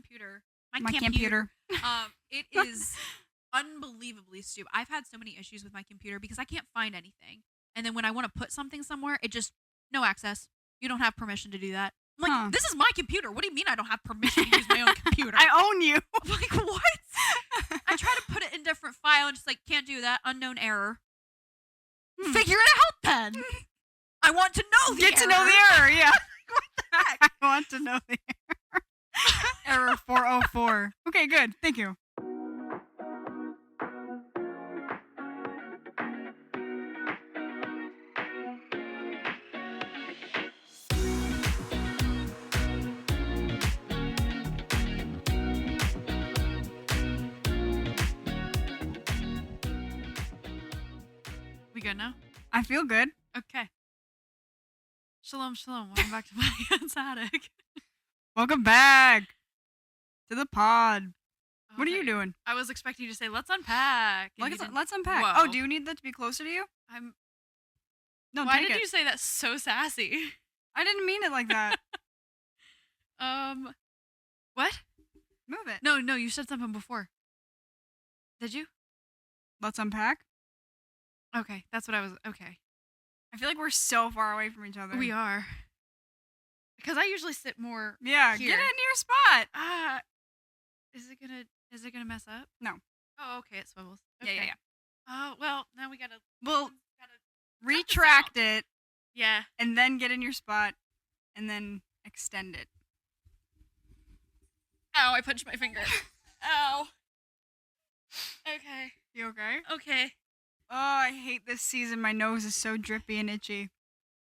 computer. My computer. It is unbelievably stupid. I've had so many issues with my computer because I can't find anything. And then when I want to put something somewhere, it just, no access. You don't have permission to do that. I'm like, this is my computer. What do you mean I don't have permission to use my own computer? I own you. I'm like, what? I try to put it in a different file and just like, can't do that. Unknown error. Figure it out then. I want to know the error. Get to know the error, yeah. What the heck? I want to know the error. Error 404. Okay, good. Thank you. We good now? I feel good. Okay. Shalom, shalom. Welcome back to my aunt's attic. Welcome back to the pod. What are Okay. you doing? I was expecting you to say, let's unpack. and you Let's didn't- unpack. Whoa. Oh, do you need that to be closer to you? No, Why take did it. you say that so sassy? I didn't mean it like that. What? Move it. No, you said something before. Did you? Let's unpack. Okay, that's what I was. Okay, I feel like we're so far away from each other. we are. Because I usually sit more. Yeah, Here. get in your spot. Is it gonna mess up? No. Oh, okay, it swivels. Yeah, yeah, Okay. yeah. Oh, well, now we gotta. We'll gotta retract it yeah. and then get in your spot and then extend it. Ow! I punched my finger. Ow. Okay. You okay? Okay. Oh, I hate this season. My nose is so drippy and itchy.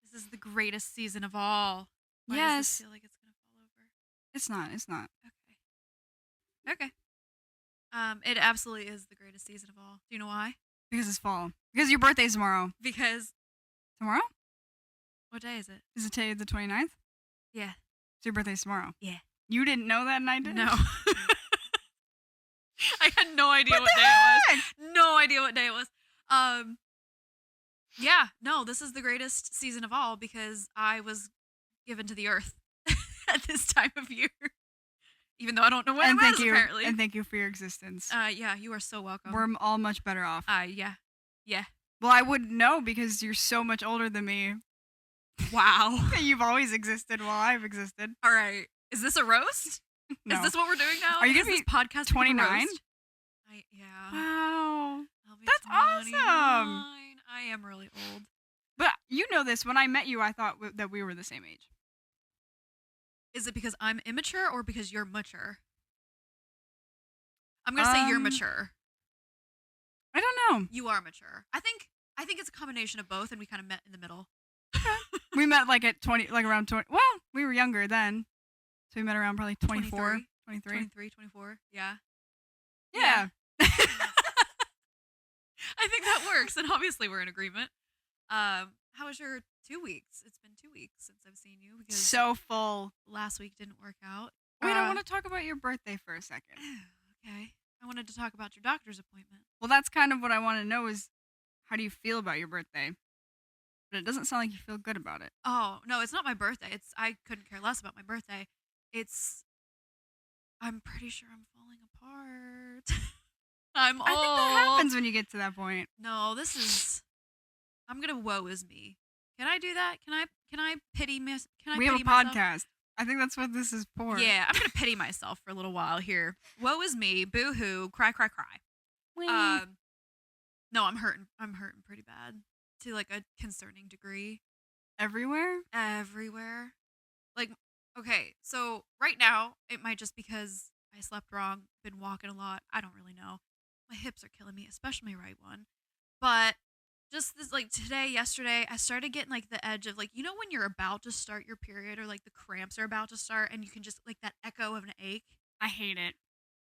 This is the greatest season of all. Why does Yes. this feel like it's gonna fall over? It's not. It's not. Okay. It absolutely is the greatest season of all. Do you know why? Because it's fall. Because your birthday's tomorrow. Because Tomorrow? what day is it? Is it today the 29th? Yeah. So your birthday's tomorrow. Yeah. You didn't know that and I did? No. I had no idea what day it was. No idea what day it was. Yeah, no, this is the greatest season of all because I was given to the earth at this time of year. Even though I don't know when And it thank was, you. apparently. And thank you for your existence. Yeah, you are so welcome. We're all much better off. Yeah. Yeah. Well, I wouldn't know because you're so much older than me. Wow. You've always existed while I've existed. All right. Is this a roast? No. Is this what we're doing now? Are you Is gonna this podcast 29? Yeah. Wow. I'll be That's awesome. 29. I am really old. But you know this. When I met you, I thought that we were the same age. Is it because I'm immature or because you're mature? I'm gonna say you're mature. I don't know. You are mature. I think it's a combination of both, and we kind of met in the middle. We met like at 20, like around 20. Well, we were younger then. So we met around probably 24, 23. 23, 24. Yeah. Yeah. I think that works, and obviously we're in agreement. How was your 2 weeks? It's been 2 weeks since I've seen you because So full. last week didn't work out. Wait, I want to talk about your birthday for a second. Okay. I wanted to talk about your doctor's appointment. Well, that's kind of what I want to know is how do you feel about your birthday? But it doesn't sound like you feel good about it. Oh, no, it's not my birthday. I couldn't care less about my birthday. I'm pretty sure I'm falling apart. I'm old. I think that happens when you get to that point. No, I'm gonna woe is me. Can I do that? Can I pity myself? We have a podcast. I think that's what this is for. Yeah, I'm gonna pity myself for a little while here. Woe is me, boo hoo, cry, cry, cry. No, I'm hurting pretty bad to like a concerning degree. Everywhere? Everywhere. Like, okay, so right now it might just because I slept wrong, been walking a lot. I don't really know. My hips are killing me, especially my right one. But just this, like today, yesterday, I started getting like the edge of like, you know, when you're about to start your period or like the cramps are about to start and you can just like that echo of an ache. I hate it.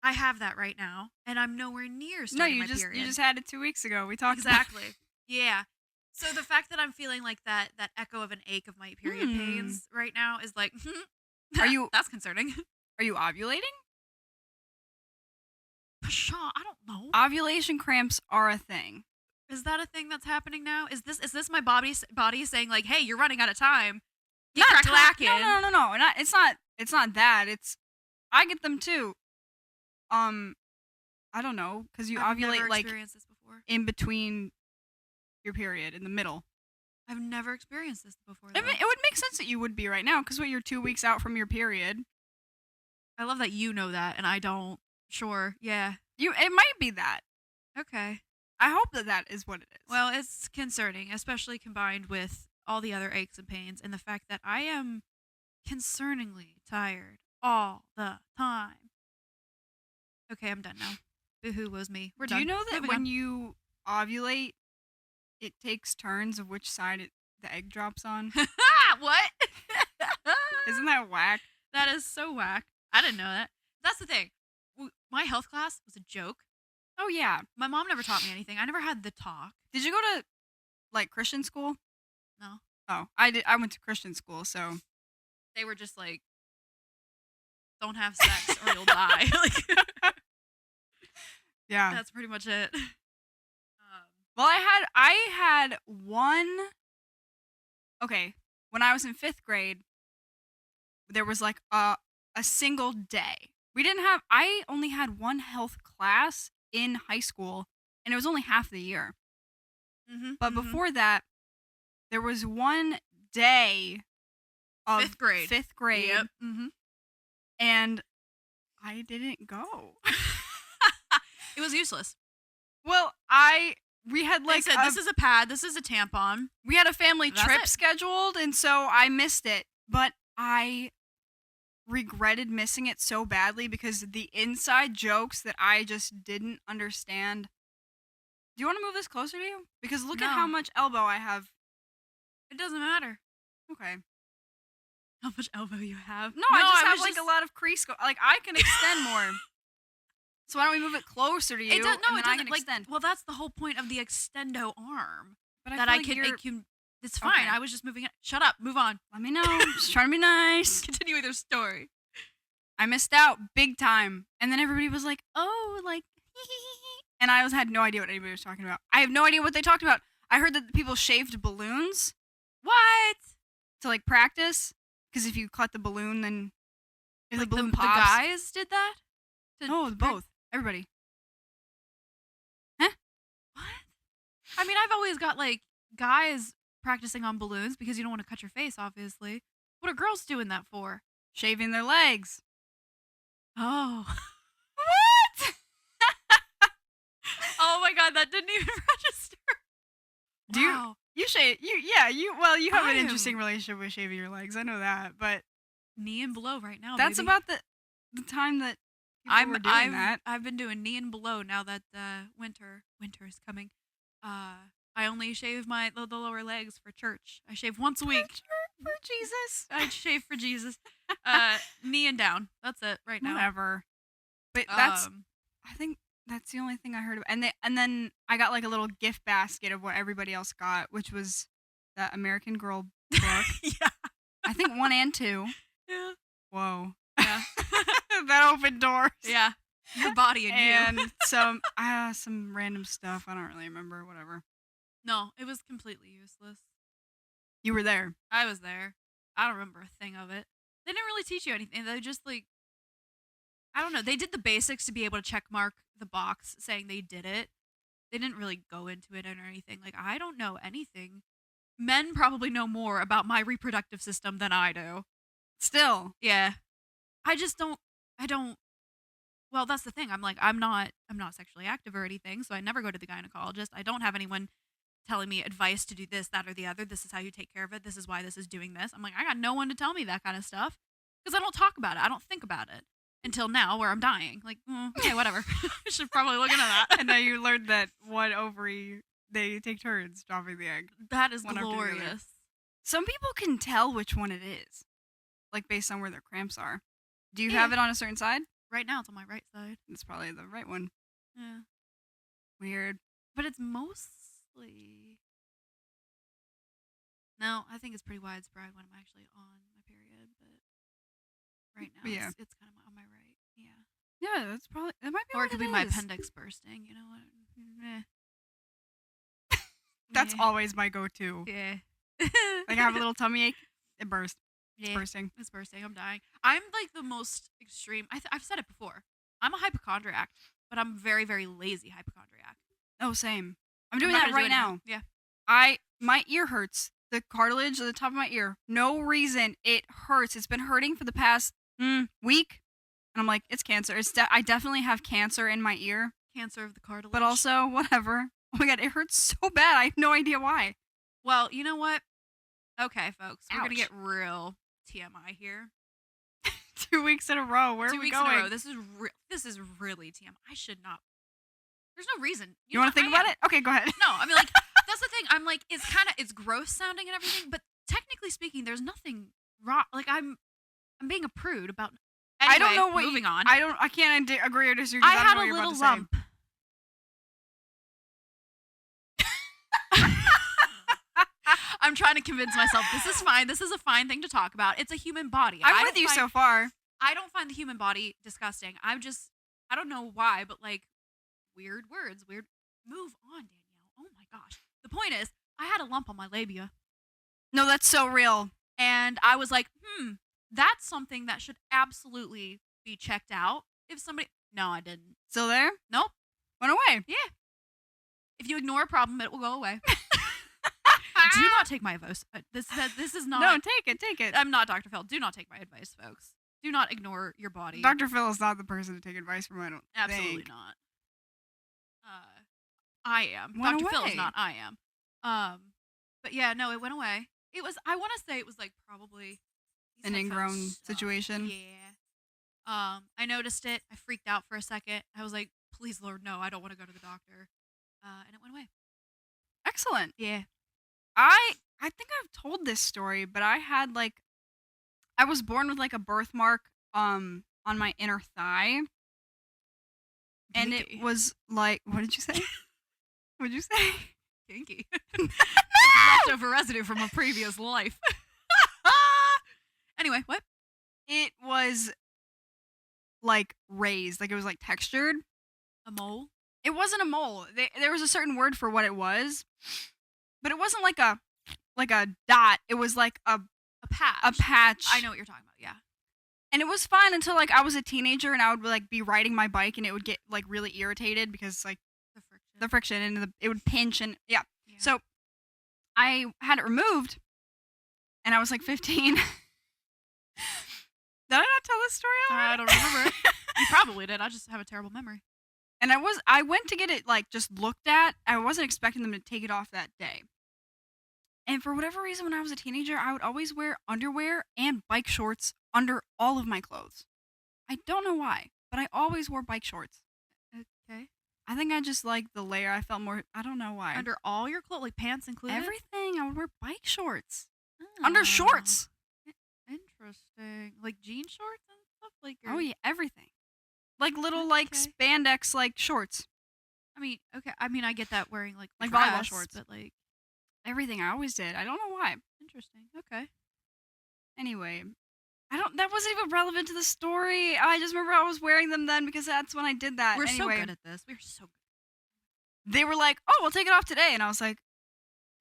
I have that right now, and I'm nowhere near starting my period. You just had it 2 weeks ago. We talked exactly. Yeah. So the fact that I'm feeling like that echo of an ache of my period pains right now is like, that's concerning. Are you ovulating? Pshaw, I don't know. Ovulation cramps are a thing. Is that a thing that's happening now? Is this my body saying like, hey, you're running out of time? Not crack-lacking. No. It's not that. It's I get them too. I don't know, because you I've ovulate never like experienced this before. in between your period, in the middle. I've never experienced this before, It though. would make sense that you would be right now, because you're 2 weeks out from your period. I love that you know that, and I don't. Sure, yeah. It might be that. Okay. I hope that is what it is. Well, it's concerning, especially combined with all the other aches and pains, and the fact that I am concerningly tired all the time. Okay, I'm done now. Boo-hoo was me. We're Do done. you know that Moving when on. you ovulate, it takes turns of which side the egg drops on? What? Isn't that whack? That is so whack. I didn't know that. That's the thing. My health class was a joke. Oh yeah. My mom never taught me anything. I never had the talk. Did you go to like Christian school? No. Oh, I did. I went to Christian school, so They were just like, don't have sex or you'll die. Like, yeah. that's pretty much it. Well, I had one. Okay, when I was in 5th grade, there was like a single day. I only had one health class in high school, and it was only half the year. Mm-hmm, But before that, there was one day of 5th grade. 5th grade, Yep. Mm-hmm. and I didn't go. It was useless. Well, we had Like like said, this is a pad, this is a tampon. we had a family That's trip it. scheduled, and so I missed it. But I regretted missing it so badly because the inside jokes that I just didn't understand. Do you want to move this closer to you? Because look at how No. much elbow I have. It doesn't matter Okay. how much elbow you have. No, I just have was like a lot of crease. Like I can extend more. So why don't we move it closer to you? It does, no, and it then I doesn't. can Like, extend. well, that's the whole point of the extendo arm. But That feel I like can, you're- it can. It's fine. Okay. I was just moving it. Shut up. Move on. Let me know. Just trying to be nice. Continue with your story. I missed out big time. And then everybody was like, oh, like, and I had no idea what anybody was talking about. I have no idea what they talked about. I heard that people shaved balloons What? to like practice. Because if you cut the balloon, then if Like the balloon the pops. guys did that? No, both. Everybody. What? I mean, I've always got like guys practicing on balloons because you don't want to cut your face, obviously. What are girls doing that for? Shaving their legs. Oh. What? Oh my god, that didn't even register. Do you- Wow. You shave. You have I an am- interesting relationship with shaving your legs. I know that. But Knee and below right now. that's baby. about the time that people were doing that. I've been doing knee and below now that winter is coming. I only shave the lower legs for church. I shave once a week. For Jesus. I shave for Jesus. Knee and down. That's it right now. Whatever. But that's Um, I think that's the only thing I heard about. And then I got like a little gift basket of what everybody else got, which was that American Girl book. yeah. I think 1 and 2. Yeah. Whoa. Yeah. That opened doors. Yeah. Your body and you. And some random stuff. I don't really remember. Whatever. No, it was completely useless. You were there. I was there. I don't remember a thing of it. They didn't really teach you anything. They just like, I don't know. They did the basics to be able to check mark the box saying they did it. They didn't really go into it or anything. Like, I don't know anything. Men probably know more about my reproductive system than I do. Still. Yeah. I don't. Well, that's the thing. I'm not sexually active or anything, so I never go to the gynecologist. I don't have anyone telling me advice to do this, that, or the other. This is how you take care of it. This is why this is doing this. I'm like, I got no one to tell me that kind of stuff because I don't talk about it. I don't think about it until now where I'm dying. Like, okay, whatever. I should probably look into that. And now you learned that one ovary, they take turns dropping the egg. That is One after the other. glorious. Some people can tell which one it is, like based on where their cramps are. Do you Yeah. have it on a certain side? Right now, it's on my right side. It's probably the right one. Yeah. Weird. But it's mostly. No, I think it's pretty widespread when I'm actually on my period, but right now Yeah. it's kind of on my right. Yeah. Yeah, that might be Or what it could be my is. appendix bursting, you know what? That's Yeah. always my go-to. Yeah. Like I have a little tummy ache, it burst. It's bursting. It's bursting. I'm dying. I'm like the most extreme. I've said it before. I'm a hypochondriac, but I'm very, very lazy hypochondriac. Oh, same. I'm doing not that gonna right do anything. now. Yeah. My ear hurts. The cartilage at the top of my ear. No reason. It hurts. It's been hurting for the past week. And I'm like, it's cancer. I definitely have cancer in my ear. Cancer of the cartilage. But also, whatever. Oh my god, it hurts so bad. I have no idea why. Well, you know what? Okay, folks. We're going to Ouch. get real TMI here. 2 weeks in a row. Where are we going? 2 weeks in a row. This is really TMI. I should not. There's no reason. You want to think about it? Okay, go ahead. No, I mean, like, that's the thing. I'm like, it's gross sounding and everything, but technically speaking, there's nothing wrong. Like, I'm being a prude about. Anyway, I don't know what. Moving on. I can't agree or disagree. I I had don't know what a you're little about to lump. I'm trying to convince myself this is fine. This is a fine thing to talk about. It's a human body. I'm with you so far. I don't find the human body disgusting. I don't know why, but like weird words, weird. Move on, Danielle. Oh my gosh. The point is, I had a lump on my labia. No, that's so real. And I was like, that's something that should absolutely be checked out. No, I didn't. Still there? Nope. Went away. Yeah. If you ignore a problem, it will go away. Do not take my advice. This is not. No, take it. I'm not Dr. Phil. Do not take my advice, folks. Do not ignore your body. Dr. Phil is not the person to take advice from. I don't Absolutely think. not. I am. Went Dr. Phil away. is not. I am. But yeah, no, it went away. It was. I want to say it was like probably An ingrown situation. Yeah. I noticed it. I freaked out for a second. I was like, "Please, Lord, no! I don't want to go to the doctor." And it went away. Excellent. Yeah. I think I've told this story, but I was born with like a birthmark on my inner thigh. And Kinky. it was like, what did you say? What'd you say? Kinky. Leftover residue from a previous life. Anyway, what? It was like raised, like it was like textured. A mole? It wasn't a mole. There was a certain word for what it was, but it wasn't like a dot. It was like a patch. A patch. I know what you're talking about. Yeah. And it was fine until like I was a teenager and I would like be riding my bike and it would get like really irritated because like the friction and it would pinch and yeah. So I had it removed and I was like 15. Did I not tell this story already? I don't remember it. You probably did. I just have a terrible memory. And I went to get it like just looked at. I wasn't expecting them to take it off that day. And for whatever reason, when I was a teenager, I would always wear underwear and bike shorts under all of my clothes. I don't know why, but I always wore bike shorts. Okay. I think I just liked the layer. I felt more, I don't know why. Under all your clothes, like pants included? Everything. I would wear bike shorts. Under shorts. Interesting. Like jean shorts and stuff? Like Oh, yeah, everything. Like little, like, spandex, like, shorts. I mean, okay. I mean, I get that wearing, like volleyball dress, shorts. but, like... Everything. I always did. I don't know why. Interesting. Okay. Anyway, that wasn't even relevant to the story. I just remember I was wearing them then because that's when I did that. We're anyway, so good at this. We're so good. They were like, "Oh, we'll take it off today," and I was like,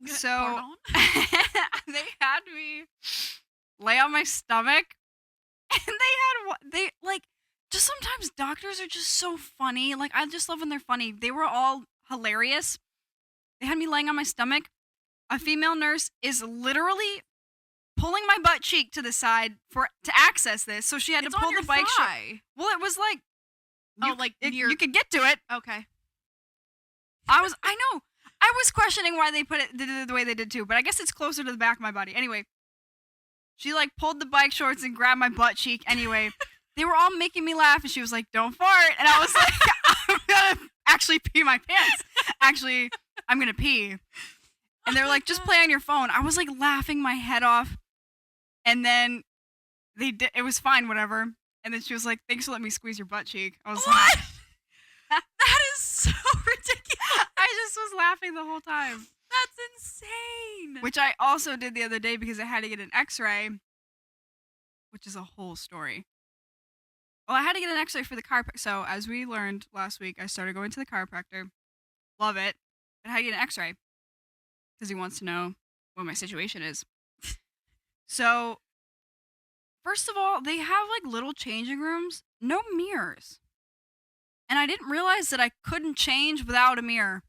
"So." They had me lay on my stomach, and they like just sometimes doctors are just so funny. Like I just love when they're funny. They were all hilarious. They had me laying on my stomach. A female nurse is literally pulling my butt cheek to the side to access this, so she had to pull the bike thigh. Well, it was like, you could get to it. Okay. I know. I was questioning why they did it the way they did too, but I guess it's closer to the back of my body. Anyway, she like pulled the bike shorts and grabbed my butt cheek. Anyway, they were all making me laugh, and she was like, "Don't fart," and I was like, "I'm gonna actually pee my pants. Actually, I'm gonna pee." And they were like, "Just play on your phone." I was like laughing my head off. And then they did. It was fine, whatever. And then she was like, "Thanks for letting me squeeze your butt cheek." I was what? Like, that is so ridiculous. I just was laughing the whole time. That's insane. Which I also did the other day because I had to get an x-ray, which is a whole story. Well, I had to get an x-ray for the chiropractor. So as we learned last week, I started going to the chiropractor. Love it. But I had to get an x-ray because he wants to know what my situation is. So First of all, they have like little changing rooms, no mirrors. And I didn't realize that I couldn't change without a mirror.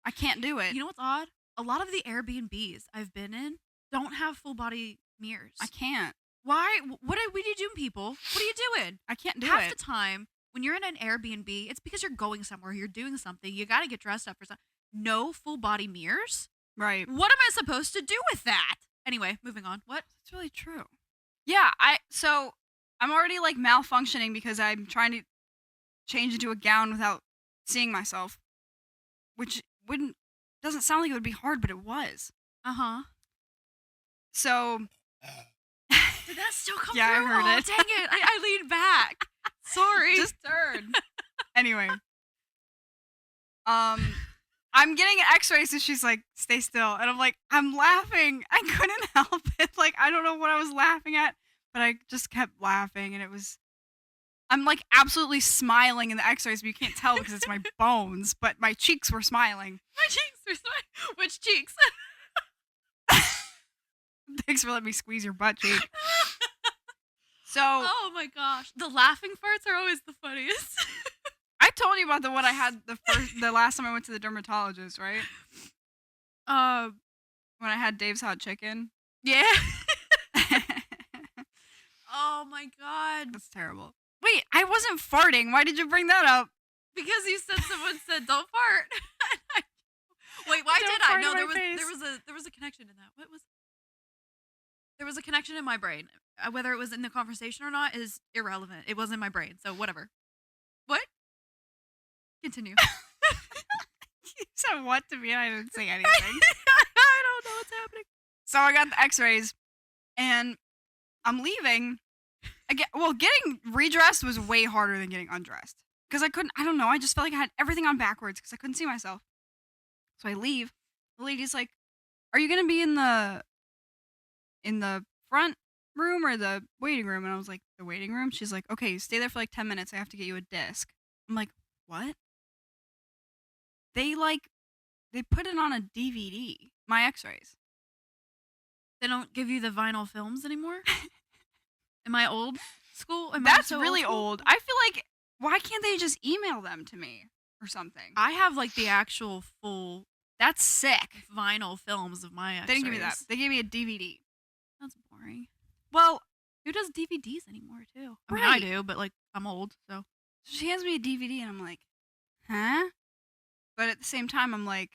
I can't do it. You know what's odd? A lot of the Airbnbs I've been in don't have full body mirrors. I can't. Why? What are you doing, people? What are you doing? I can't do Half it. the time, when you're in an Airbnb, it's because you're going somewhere, you're doing something, you got to get dressed up for something. No full body mirrors? Right. What am I supposed to do with that? Anyway, moving on. What? It's really true. Yeah, so I'm already like malfunctioning because I'm trying to change into a gown without seeing myself, which doesn't sound like it would be hard, but it was. Uh-huh. So did that still come yeah, through? I heard it. Dang it. I leaned back. Sorry. Just turn. Anyway. I'm getting an x-ray, so she's like, stay still. And I'm like, I'm laughing. I couldn't help it. Like, I don't know what I was laughing at, but I just kept laughing. And I'm like absolutely smiling in the x-rays, but you can't tell because it's my bones, but my cheeks were smiling. My cheeks were smiling. Which cheeks? Thanks for letting me squeeze your butt cheek. So. Oh my gosh. The laughing parts are always the funniest. I told you about the one I had the last time I went to the dermatologist, right? When I had Dave's hot chicken. Yeah. Oh my god. That's terrible. Wait, I wasn't farting. Why did you bring that up? Because you said someone said don't fart. Wait, why did I? No, there was a connection in that. There was a connection in my brain. Whether it was in the conversation or not is irrelevant. It was in my brain, so whatever. What? Continue. You said what to me and I didn't say anything. I don't know what's happening. So I got the x-rays and I'm leaving. Getting redressed was way harder than getting undressed. Because I don't know, I just felt like I had everything on backwards because I couldn't see myself. So I leave. The lady's like, are you going to be in the front room or the waiting room? And I was like, the waiting room? She's like, okay, stay there for like 10 minutes. I have to get you a disc. I'm like, what? They put it on a DVD, my x-rays. They don't give you the vinyl films anymore? Am I old school? That's really old. I feel like, why can't they just email them to me or something? I have like the actual full That's sick. vinyl films of my x-rays. They didn't give me that. They gave me a DVD. That's boring. Well, who does DVDs anymore too? I mean, right. I do, but like I'm old, so. She hands me a DVD and I'm like, huh? But at the same time, I'm like,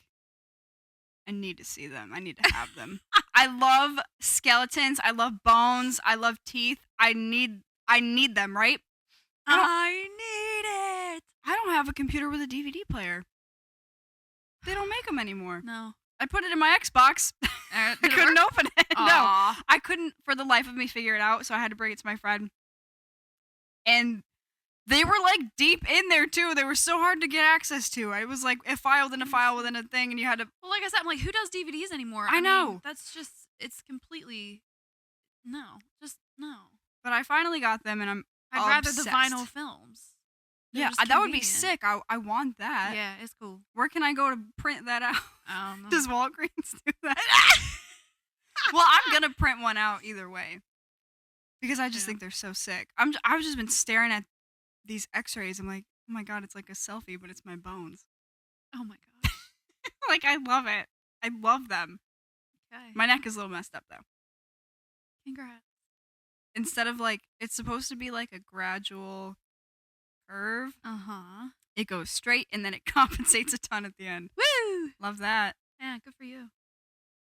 I need to see them. I need to have them. I love skeletons. I love bones. I love teeth. I need them, right? I need it. I don't have a computer with a DVD player. They don't make them anymore. No. I put it in my Xbox. I couldn't open it. Aww. No. I couldn't for the life of me figure it out, so I had to bring it to my friend. And they were like deep in there too. They were so hard to get access to. It was like a file within a file within a thing, and you had to. Well, like I said, I'm like, who does DVDs anymore? I know. Mean, that's just, it's completely, no. But I finally got them, and I'd rather the vinyl films. Yeah, that would be sick. I want that. Yeah, it's cool. Where can I go to print that out? I don't know. Does Walgreens do that? Well, I'm gonna print one out either way because I just think they're so sick. I've just been staring at these X-rays. I'm like, oh my god, it's like a selfie, but it's my bones. Oh my god. Like, I love it. I love them. Okay. My neck is a little messed up though. Congrats. Instead of like, it's supposed to be like a gradual curve. It goes straight and then it compensates a ton at the end. Woo! Love that. Yeah, good for you.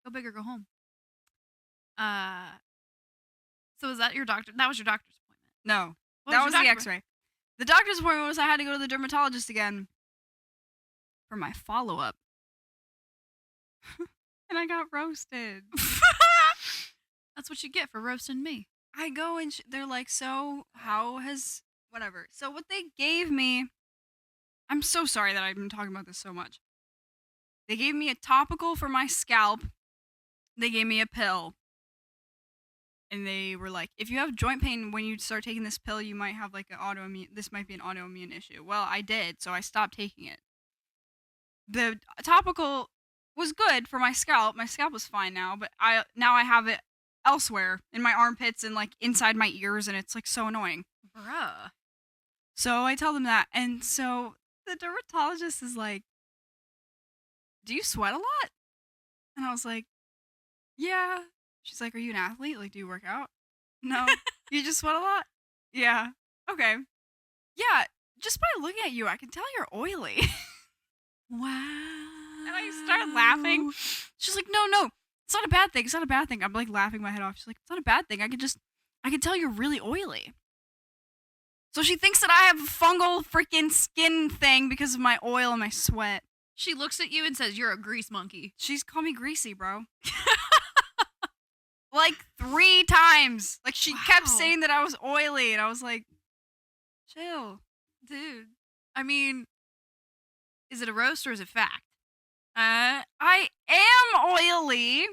Go big or go home. So was that your doctor? That was your doctor's appointment? No. That was the x-ray. The doctor's appointment was I had to go to the dermatologist again for my follow-up. And I got roasted. That's what you get for roasting me. I go and they're like, so how has whatever. So what they gave me, I'm so sorry that I've been talking about this so much. They gave me a topical for my scalp. They gave me a pill. And they were like, if you have joint pain when you start taking this pill, you might have like this might be an autoimmune issue. Well, I did, so I stopped taking it. The topical was good for my scalp. My scalp was fine now, but now I have it elsewhere in my armpits and like inside my ears, and it's like so annoying. Bruh. So I tell them that, and so the dermatologist is like, "Do you sweat a lot?" And I was like, "Yeah." She's like, "Are you an athlete? Like, do you work out?" "No." "You just sweat a lot?" "Yeah." "Okay." "Yeah, just by looking at you, I can tell you're oily." Wow. And I started laughing. She's like, no, it's not a bad thing. It's not a bad thing. I'm like laughing my head off. She's like, it's not a bad thing. I can tell you're really oily. So she thinks that I have a fungal freaking skin thing because of my oil and my sweat. She looks at you and says, "You're a grease monkey." She's called me greasy, bro. Like 3 times. Like she kept saying that I was oily, and I was like, chill. Dude. I mean, is it a roast or is it fact? I am oily,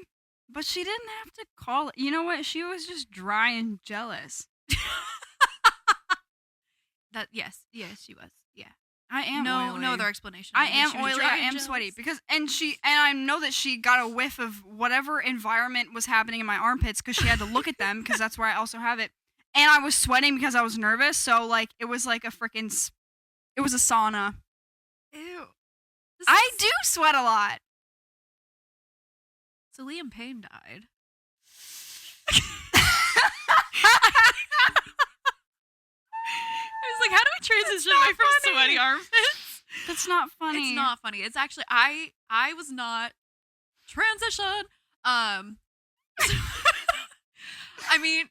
but she didn't have to call it. You know what? She was just dry and jealous. Yes, she was. Yeah. I am oily. No other explanation. I am oily. I am sweaty because and I know that she got a whiff of whatever environment was happening in my armpits because she had to look at them because that's where I also have it. And I was sweating because I was nervous, so like it was like it was a sauna. Ew. I do sweat a lot. So Liam Payne died. I was like, how do we transition away from sweaty armpits? That's not funny. It's not funny. It's actually I was not transition. I mean,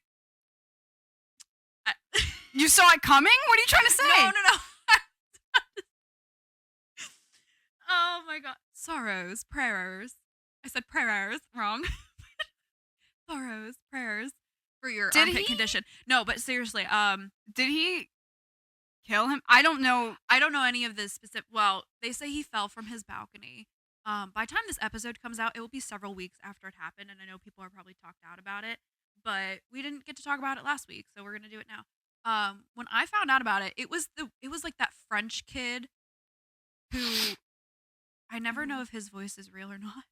you saw it coming? What are you trying to say? No. Oh my god. Sorrows, prayers. I said prayers wrong. Sorrows, prayers for your armpit condition. No, but seriously, did he kill him? I don't know. I don't know any of this specific. Well, they say he fell from his balcony. By the time this episode comes out, it will be several weeks after it happened, and I know people are probably talked out about it, but we didn't get to talk about it last week, so we're gonna do it now. When I found out about it, it was like that French kid who I never know if his voice is real or not.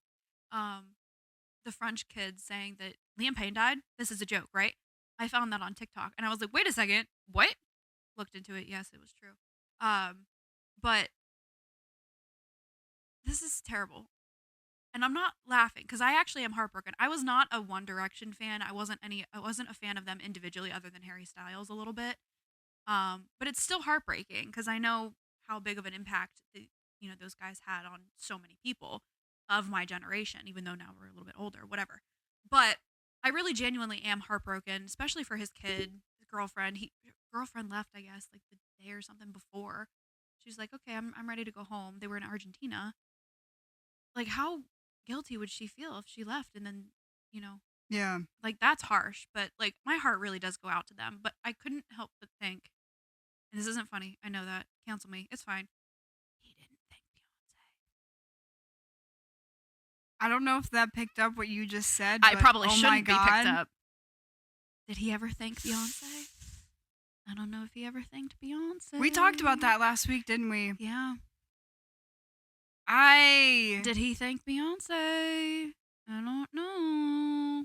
The French kid saying that Liam Payne died. This is a joke, right? I found that on TikTok, and I was like, wait a second, what? Looked into it. Yes, it was true. But this is terrible. And I'm not laughing because I actually am heartbroken. I was not a One Direction fan. I wasn't a fan of them individually other than Harry Styles a little bit. But it's still heartbreaking because I know how big of an impact those guys had on so many people of my generation, even though now we're a little bit older, whatever. But I really genuinely am heartbroken, especially for his kid, his girlfriend. Girlfriend left, I guess, like the day or something before. She's like, okay, I'm ready to go home. They were in Argentina. Like, how guilty would she feel if she left and then, Yeah. Like, that's harsh, but like my heart really does go out to them. But I couldn't help but think, and this isn't funny, I know that. Cancel me. It's fine. He didn't thank Beyonce. I don't know if that picked up what you just said. I probably oh shouldn't my be picked God. up. Did he ever thank Beyonce? I don't know if he ever thanked Beyonce. We talked about that last week, didn't we? Yeah. Did Did he thank Beyonce? I don't know.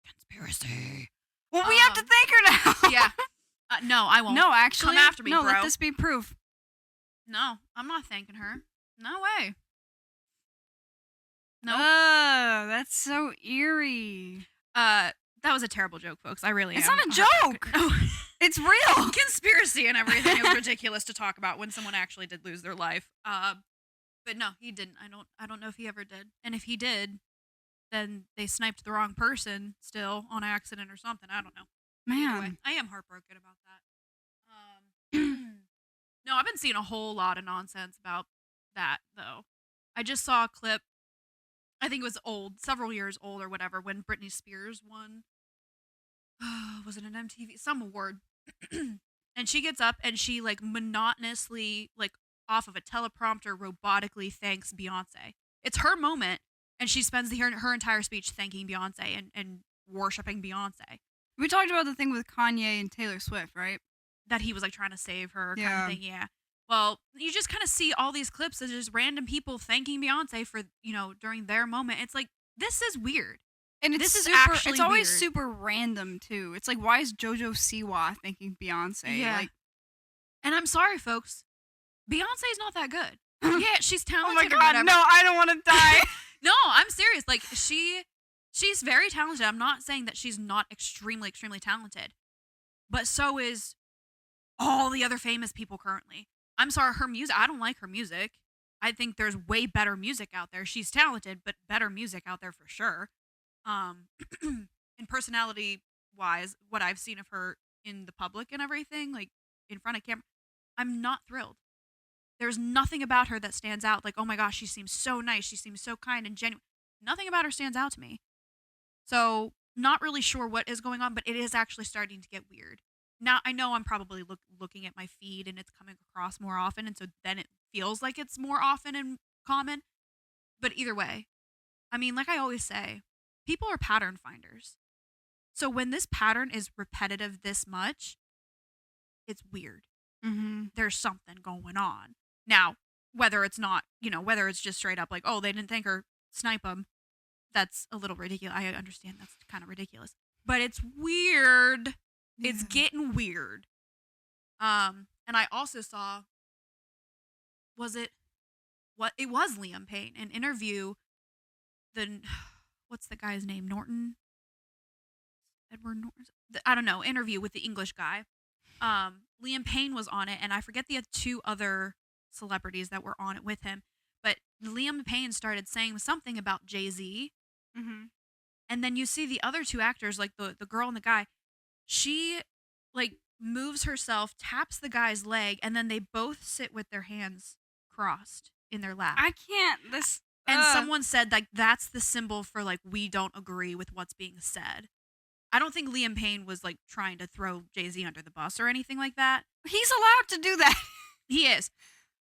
Conspiracy. Well, we have to thank her now. Yeah. No, I won't. No, actually. Come after me, no, bro. let this be proof. No, I'm not thanking her. No way. No. That's so eerie. That was a terrible joke, folks. I really It's am. not a joke. No. It's real. Conspiracy and everything is ridiculous to talk about when someone actually did lose their life. But no, he didn't. I don't know if he ever did. And if he did, then they sniped the wrong person still on accident or something. I don't know. Man. Anyway, I am heartbroken about that. No, I've been seeing a whole lot of nonsense about that, though. I just saw a clip, I think it was old, several years old or whatever, when Britney Spears won. Was it an MTV? Some award. And she gets up and she, like, monotonously, like, off of a teleprompter, robotically thanks Beyonce. It's her moment, and she spends her entire speech thanking Beyonce and worshiping Beyonce. We talked about the thing with Kanye and Taylor Swift, right? That he was like trying to save her kind Yeah. of thing, yeah. Well, you just kind of see all these clips of just random people thanking Beyonce for, during their moment. It's like, this is weird. And This is super, actually it's always weird. super random too. It's like, why is JoJo Siwa thinking Beyonce? Yeah. Like, And I'm sorry, folks. Beyonce's not that good. Yeah, she's oh my talented or god, whatever. no, I don't want to die. No, I'm serious. Like she's very talented. I'm not saying that she's not extremely, extremely talented. But so is all the other famous people currently. I'm sorry, her music, I don't like her music. I think there's way better music out there. She's talented, but better music out there for sure. Um and personality wise, what I've seen of her in the public and everything, like in front of camera, I'm not thrilled. There's nothing about her that stands out like, oh my gosh, she seems so nice. She seems so kind and genuine. Nothing about her stands out to me. So, not really sure what is going on, but it is actually starting to get weird. Now, I know I'm probably looking at my feed and it's coming across more often. And so then it feels like it's more often and common. But either way, I mean, like I always say, people are pattern finders. So, when this pattern is repetitive this much, it's weird. Mm-hmm. There's something going on. Now, whether it's not, whether it's just straight up like, oh, they didn't think her, snipe them, that's a little ridiculous. I understand that's kind of ridiculous, but it's weird. Yeah. It's getting weird. And I also saw, it was Liam Payne, an interview, what's the guy's name? Edward Norton? I don't know, interview with the English guy. Liam Payne was on it, and I forget the two other celebrities that were on it with him. But Liam Payne started saying something about Jay-Z. Mm-hmm. And then you see the other two actors, like the girl and the guy, she like moves herself, taps the guy's leg, and then they both sit with their hands crossed in their lap. I can't, this. And someone said like that's the symbol for like we don't agree with what's being said. I don't think Liam Payne was like trying to throw Jay-Z under the bus or anything like that. He's allowed to do that. He is.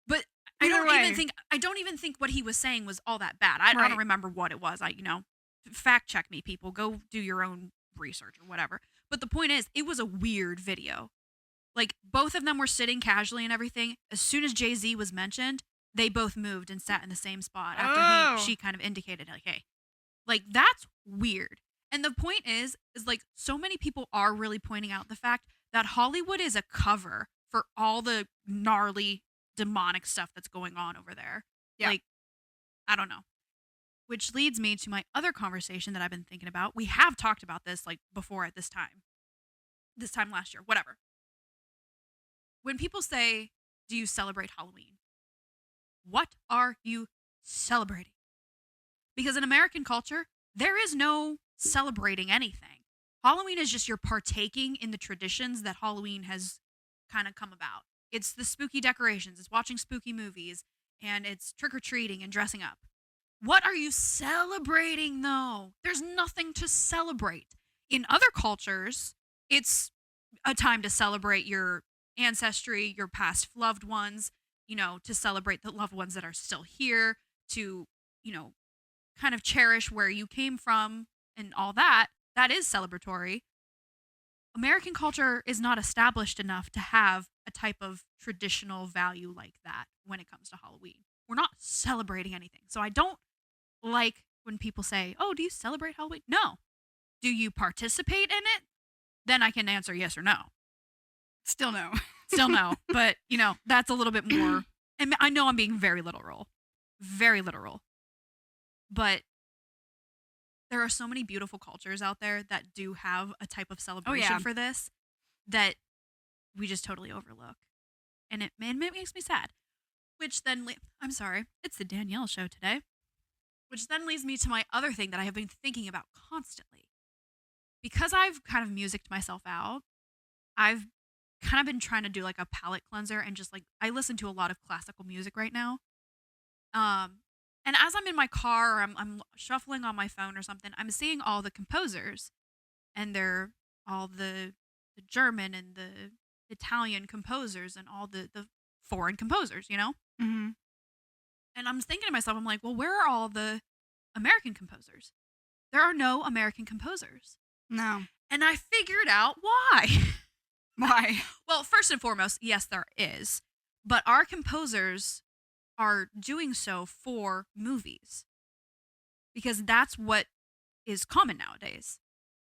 But I don't even think what he was saying was all that bad. I don't remember what it was. Fact check me, people. Go do your own research or whatever. But the point is, it was a weird video. Like, both of them were sitting casually and everything. As soon as Jay-Z was mentioned, they both moved and sat in the same spot after she kind of indicated, like, hey. Like, that's weird. And the point is like, so many people are really pointing out the fact that Hollywood is a cover for all the gnarly, demonic stuff that's going on over there. Yeah. Like, I don't know. Which leads me to my other conversation that I've been thinking about. We have talked about this, like, before at this time last year, whatever. When people say, do you celebrate Halloween? What are you celebrating? Because in American culture, there is no celebrating anything. Halloween is just you're partaking in the traditions that Halloween has kind of come about. It's the spooky decorations, it's watching spooky movies, and it's trick-or-treating and dressing up. What are you celebrating, though? There's nothing to celebrate. In other cultures, it's a time to celebrate your ancestry, your past loved ones, to celebrate the loved ones that are still here, to, kind of cherish where you came from and all that. That is celebratory. American culture is not established enough to have a type of traditional value like that when it comes to Halloween. We're not celebrating anything. So I don't like when people say, oh, do you celebrate Halloween? No. Do you participate in it? Then I can answer yes or no. Still no. Still no. But, that's a little bit more. And I know I'm being very literal. Very literal. But there are so many beautiful cultures out there that do have a type of celebration for this that we just totally overlook. And it makes me sad. Which then, I'm sorry, it's the Danielle show today. Which then leads me to my other thing that I have been thinking about constantly. Because I've kind of musiced myself out, I've kind of been trying to do like a palate cleanser and just like, I listen to a lot of classical music right now. And as I'm in my car or I'm shuffling on my phone or something, I'm seeing all the composers, and they're all the German and the Italian composers and all the foreign composers, Mm-hmm. And I'm thinking to myself, I'm like, well, where are all the American composers? There are no American composers. No. And I figured out why. Why? Well, first and foremost, yes, there is. But our composers are doing so for movies. Because that's what is common nowadays.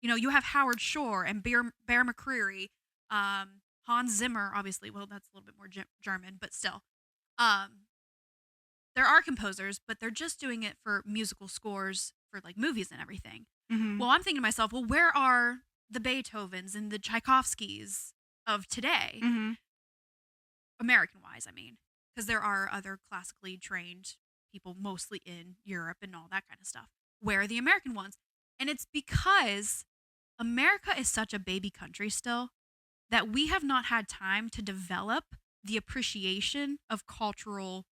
You know, you have Howard Shore and Bear McCreary, Hans Zimmer, obviously. Well, that's a little bit more German, but still. Um, there are composers, but they're just doing it for musical scores for like movies and everything. Mm-hmm. Well, I'm thinking to myself, well, where are the Beethovens and the Tchaikovskys of today? Mm-hmm. American wise, I mean, because there are other classically trained people, mostly in Europe and all that kind of stuff. Where are the American ones? And it's because America is such a baby country still that we have not had time to develop the appreciation of cultural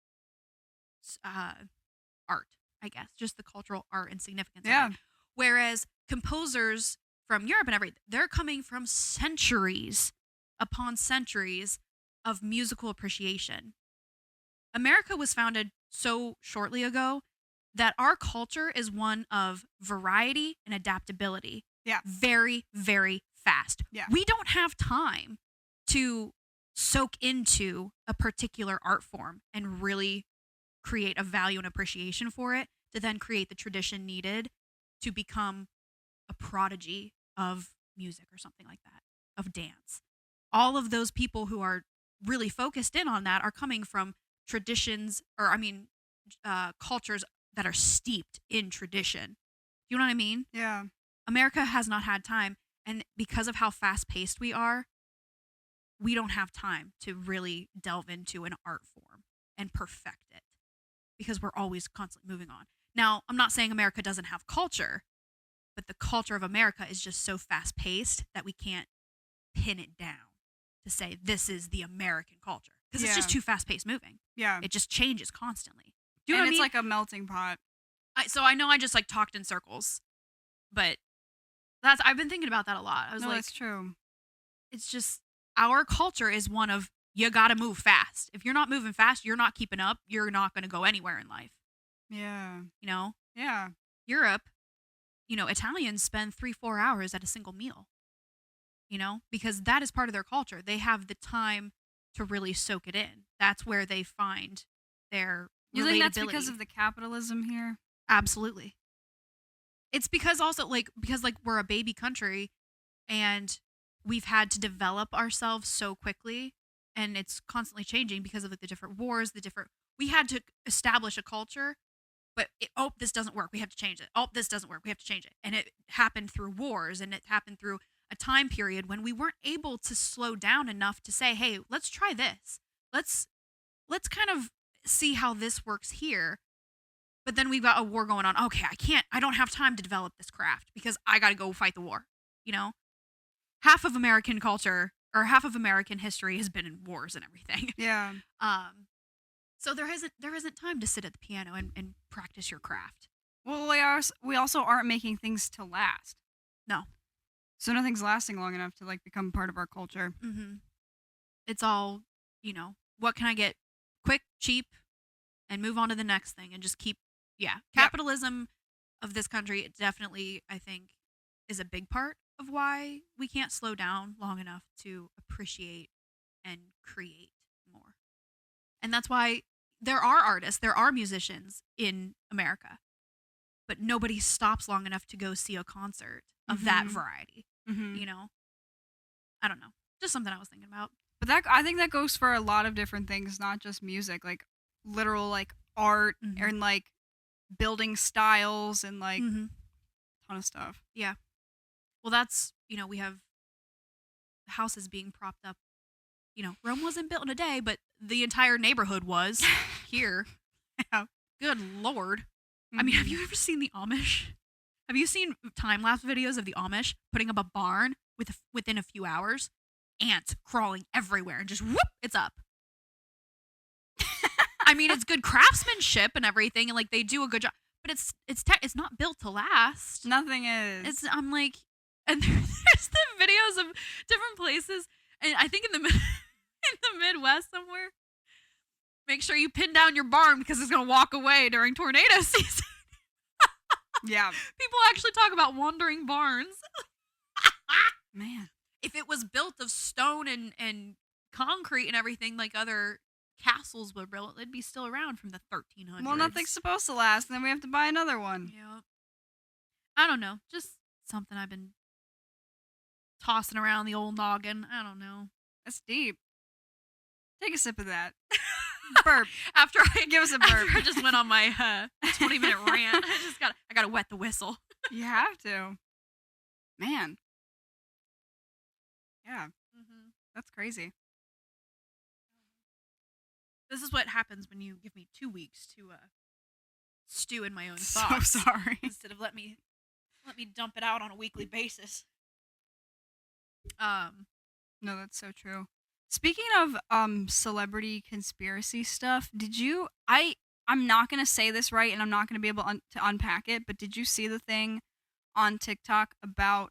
uh, art, I guess, just the cultural art and significance Yeah. of it. Whereas composers from Europe and everything, they're coming from centuries upon centuries of musical appreciation. America was founded so shortly ago that our culture is one of variety and adaptability. Yeah. Very, very fast. Yeah. We don't have time to soak into a particular art form and really create a value and appreciation for it to then create the tradition needed to become a prodigy of music or something like that, of dance. All of those people who are really focused in on that are coming from traditions, or I mean, cultures that are steeped in tradition. You know what I mean? Yeah. America has not had time, and because of how fast paced we are, we don't have time to really delve into an art form and perfect it because we're always constantly moving on. Now, I'm not saying America doesn't have culture, but the culture of America is just so fast paced that we can't pin it down to say this is the American culture because it's just too fast paced moving. Yeah. It just changes constantly. Do you and know what I it's mean? like a melting pot. So I know I just like talked in circles, but I've been thinking about that a lot. I was No, like, it's true. it's just our culture is one of you got to move fast. If you're not moving fast, you're not keeping up. You're not going to go anywhere in life. Yeah. You know, Yeah. Europe, Italians spend 3-4 hours at a single meal. Because that is part of their culture. They have the time to really soak it in. That's where they find their You relatability. think that's because of the capitalism here? Absolutely. It's because also because we're a baby country and we've had to develop ourselves so quickly and it's constantly changing because of the different wars, we had to establish a culture, but this doesn't work. We have to change it. Oh, this doesn't work. We have to change it. And it happened through wars and it happened through a time period when we weren't able to slow down enough to say, "Hey, let's try this. Let's kind of see how this works here." But then we've got a war going on. Okay, I don't have time to develop this craft because I got to go fight the war. Half of American culture or half of American history has been in wars and everything. Yeah. So there isn't time to sit at the piano and practice your craft. Well, we also aren't making things to last. No. So nothing's lasting long enough to like become part of our culture. Mm-hmm. It's all, what can I get quick, cheap, and move on to the next thing and just keep, capitalism of this country, it definitely, I think, is a big part of why we can't slow down long enough to appreciate and create more. And that's why there are artists, there are musicians in America, but nobody stops long enough to go see a concert of that variety. Mm-hmm. I don't know. Just something I was thinking about. But I think that goes for a lot of different things, not just music, like literal like art and like building styles and like a ton of stuff. Yeah. Well, that's, we have houses being propped up. Rome wasn't built in a day, but the entire neighborhood was here. Yeah. Good Lord. I mean, have you ever seen the Amish? Have you seen time-lapse videos of the Amish putting up a barn within a few hours? Ants crawling everywhere and just whoop, it's up. I mean, it's good craftsmanship and everything, and like they do a good job, but it's not built to last. Nothing is. I'm like, and there's the videos of different places, and I think in the Midwest somewhere. Make sure you pin down your barn because it's gonna walk away during tornado season. Yeah. People actually talk about wandering barns. Man. If it was built of stone and concrete and everything like other castles were built, it'd be still around from the 1300s. Well, nothing's supposed to last, and then we have to buy another one. Yeah. I don't know. Just something I've been tossing around the old noggin. I don't know. That's deep. Take a sip of that. Burp. After I Give us a burp. After I just went on my 20-minute rant, I gotta wet the whistle. You have to. Man. Yeah. Mm-hmm. That's crazy. This is what happens when you give me 2 weeks to stew in my own So thoughts. sorry. Instead of let me dump it out on a weekly basis. No, that's so true. Speaking of celebrity conspiracy stuff, I'm not going to say this right and I'm not going to be able to unpack it, but did you see the thing on TikTok about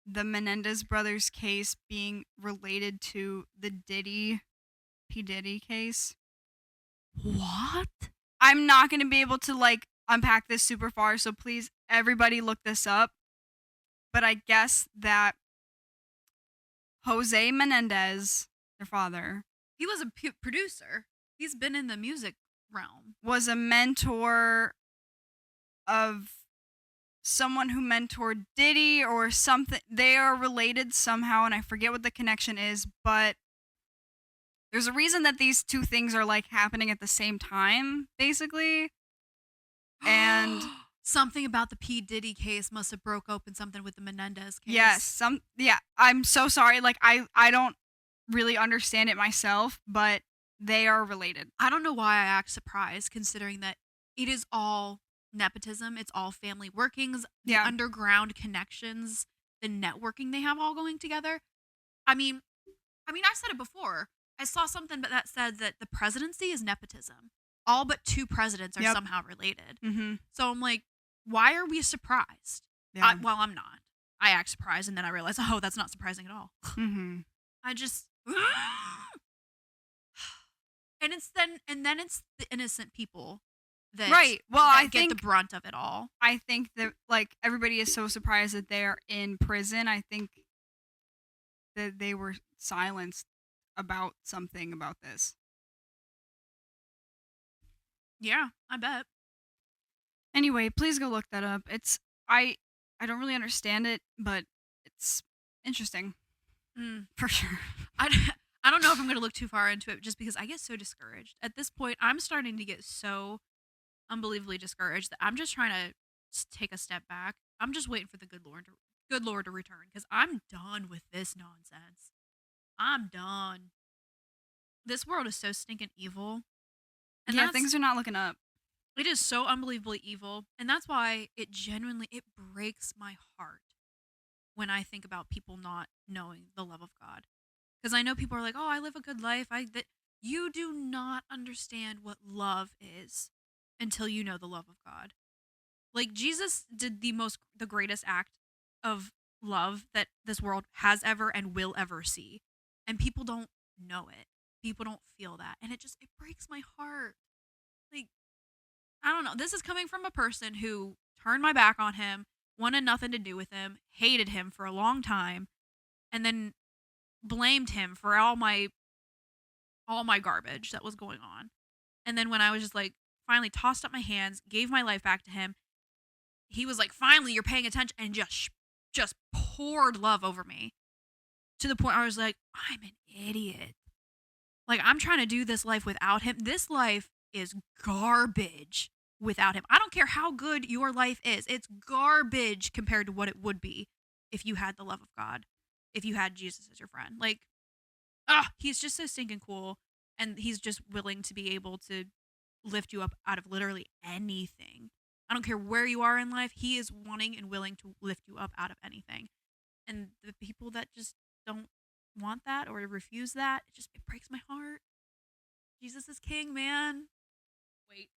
the Menendez brothers case being related to the P Diddy case? What? I'm not going to be able to unpack this super far, so please everybody look this up. But I guess that Jose Menendez, their father, He was a producer. He's been in the music realm. was a mentor of someone who mentored Diddy or something. They are related somehow, and I forget what the connection is, but there's a reason that these two things are happening at the same time, basically. And something about the P Diddy case must have broke open something with the Menendez case. yes, I'm so sorry. I don't really understand it myself, but they are related. I don't know why I act surprised, considering that it is all nepotism. It's all family workings, the underground connections, the networking they have all going together. I mean, I said it before. I saw something that said that the presidency is nepotism. All but 2 presidents are somehow related. Mm-hmm. So I'm like, why are we surprised? Yeah. Well, I'm not. I act surprised, and then I realize, oh, that's not surprising at all. Mm-hmm. I just, and then it's the innocent people that right. Well, that I get think the brunt of it all. I think that everybody is so surprised that they are in prison. I think that they were silenced about something about this. Yeah, I bet. Anyway, please go look that up. I don't really understand it, but it's interesting. For sure. I don't know if I'm going to look too far into it just because I get so discouraged. At this point, I'm starting to get so unbelievably discouraged that I'm just trying to take a step back. I'm just waiting for the good Lord to return because I'm done with this nonsense. I'm done. This world is so stinking evil. And things are not looking up. It is so unbelievably evil, and that's why it breaks my heart when I think about people not knowing the love of God. Because I know people are like, "Oh, I live a good life." That you do not understand what love is until you know the love of God. Like Jesus did the greatest act of love that this world has ever and will ever see, and people don't know it. People don't feel that, and it breaks my heart. Like, I don't know. This is coming from a person who turned my back on him, wanted nothing to do with him, hated him for a long time, and then blamed him for all my garbage that was going on. And then when I was just finally tossed up my hands, gave my life back to him, he was like, "Finally, you're paying attention," and just poured love over me to the point where I was like, "I'm an idiot. I'm trying to do this life without him. This life is garbage without him. I don't care how good your life is. It's garbage compared to what it would be if you had the love of God, if you had Jesus as your friend." He's just so stinking cool, and he's just willing to be able to lift you up out of literally anything. I don't care where you are in life. He is wanting and willing to lift you up out of anything. And the people that just don't want that or refuse that, it breaks my heart. Jesus is king, man. Wait.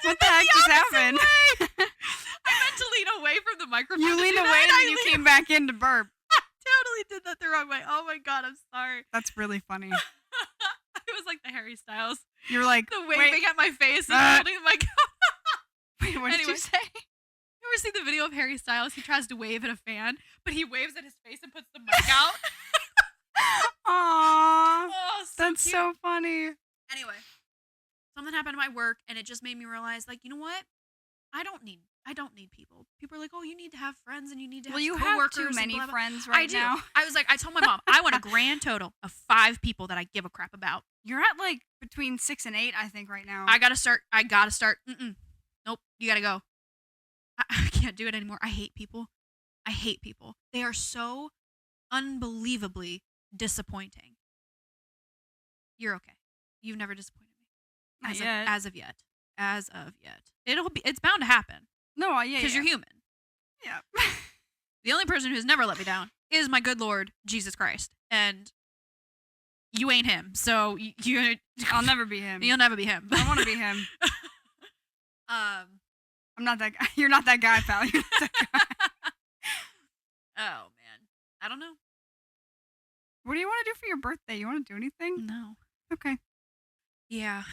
What the heck just happened? I meant to lean away from the microphone. You leaned away and then you came back in to burp. I totally did that the wrong way. Oh my God, I'm sorry. That's really funny. It was like the Harry Styles. You were like, the waving at my face and holding the mic. Wait, what did you say? You ever see the video of Harry Styles? He tries to wave at a fan, but he waves at his face and puts the mic out. Aww. Oh, that's cute. so funny. Anyway, something happened at my work, and it just made me realize, like, you know what? I don't need people. People are like, oh, you need to have friends and you need to have Well, you have coworkers too and many blah, blah. friends I right do. now. I told my mom, I want a grand total of 5 people that I give a crap about. You're at like between 6 and 8, I think, right now. I gotta start. Nope. You gotta go. I can't do it anymore. I hate people. They are so unbelievably disappointing. You're okay. You've never disappointed me. Not yet. As of yet. It's bound to happen. No, yeah. Because you're human. Yeah. The only person who's never let me down is my good Lord, Jesus Christ. And you ain't him. So I'll never be him. You'll never be him. I want to be him. I'm not that guy. You're not that guy, pal. You're not that guy. Oh, man. I don't know. What do you want to do for your birthday? You want to do anything? No. Okay. Yeah.